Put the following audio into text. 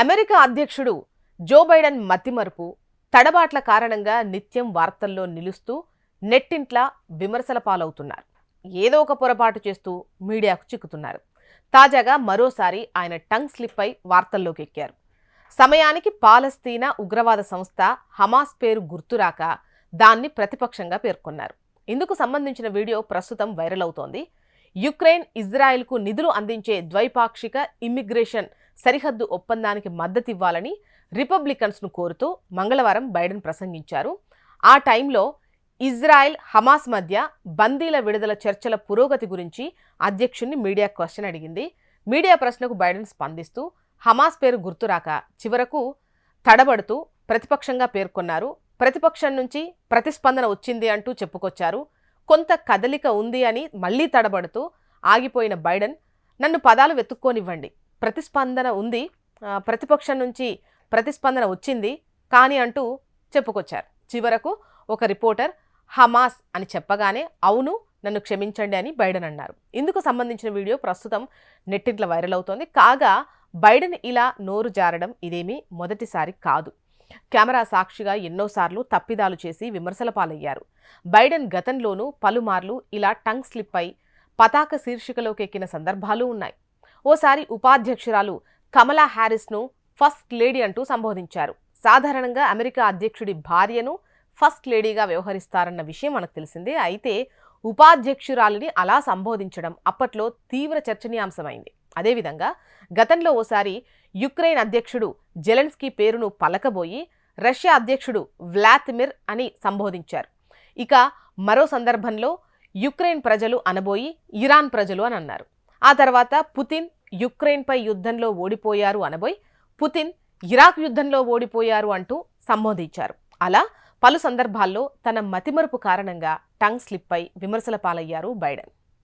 America అధ్యక్షుడు Joe Biden మతిమరుపు, తడబాట్ల కారణంగా నిత్యం వార్తల్లో నిలుస్తూ నెట్టింట్ల విమర్శల పాలవుతున్నారు. ఏదో ఒక పొరపాటు చేస్తూ మీడియాకు చిక్కుతున్నారు. తాజాగా మరోసారి ఆయన టంగ్ స్లిప్ అయి వార్తల్లోకి ఎక్కారు. సమయానికి పాలస్తీనా ఉగ్రవాద సంస్థ హమాస్ పేరు గుర్తురాక దాన్ని ప్రతిపక్షంగా పేర్కొన్నారు. ఇందుకు సంబంధించిన వీడియో ప్రస్తుతం వైరల్ అవుతోంది. యుక్రెయిన్ ఇజ్రాయెల్కు నిధులు అందించే ద్వైపాక్షిక ఇమ్మిగ్రేషన్ సరిహద్దు ఒప్పందానికి మద్దతివ్వాలని రిపబ్లికన్స్ను కోరుతూ మంగళవారం బైడెన్ ప్రసంగించారు. ఆ టైంలో ఇజ్రాయెల్ హమాస్ మధ్య బందీల విడుదల చర్చల పురోగతి గురించి అధ్యక్షుణ్ణి మీడియా క్వశ్చన్ అడిగింది. మీడియా ప్రశ్నకు బైడెన్ స్పందిస్తూ హమాస్ పేరు గుర్తురాక చివరకు తడబడుతూ ప్రతిపక్షంగా పేర్కొన్నారు. ప్రతిపక్షం నుంచి ప్రతిస్పందన వచ్చింది అంటూ చెప్పుకొచ్చారు. కొంత కదలిక ఉంది అని మళ్లీ తడబడుతూ ఆగిపోయిన బైడెన్, నన్ను పదాలు వెతుక్కోనివ్వండి, ప్రతిస్పందన ఉంది, ప్రతిపక్షం నుంచి ప్రతిస్పందన వచ్చింది కానీ అంటూ చెప్పుకొచ్చారు. చివరకు ఒక రిపోర్టర్ హమాస్ అని చెప్పగానే అవును, నన్ను క్షమించండి అని బైడెన్ అన్నారు. ఇందుకు సంబంధించిన వీడియో ప్రస్తుతం నెట్టింట్ల వైరల్ అవుతోంది. కాగా బైడెన్ ఇలా నోరు జారడం ఇదేమీ మొదటిసారి కాదు. కెమెరా సాక్షిగా ఎన్నోసార్లు తప్పిదాలు చేసి విమర్శల పాలయ్యారు. బైడెన్ గతంలోనూ పలుమార్లు ఇలా టంగ్ స్లిప్ అయి పతాక శీర్షికలోకి ఎక్కిన సందర్భాలు ఉన్నాయి. ఓసారి ఉపాధ్యక్షురాలు కమలా హ్యారిస్ను ఫస్ట్ లేడీ అంటూ సంబోధించారు. సాధారణంగా అమెరికా అధ్యక్షుడి భార్యను ఫస్ట్ లేడీగా వ్యవహరిస్తారన్న విషయం మనకు తెలిసిందే. అయితే ఉపాధ్యక్షురాలిని అలా సంబోధించడం అప్పట్లో తీవ్ర చర్చనీయాంశమైంది. అదేవిధంగా గతంలో ఓసారి యుక్రెయిన్ అధ్యక్షుడు జెలెన్స్కీ పేరును పలకబోయి రష్యా అధ్యక్షుడు వ్లాదిమిర్ అని సంబోధించారు. ఇక మరో సందర్భంలో యుక్రెయిన్ ప్రజలు అనబోయి ఇరాన్ ప్రజలు అని అన్నారు. ఆ తర్వాత పుతిన్ యుక్రెయిన్పై యుద్ధంలో ఓడిపోయారు అనబోయి పుతిన్ ఇరాక్ యుద్ధంలో ఓడిపోయారు అంటూ సంబోధించారు. అలా పలు సందర్భాల్లో తన మతిమరుపు కారణంగా టంగ్ స్లిప్ అయి విమర్శల పాలయ్యారు బైడెన్.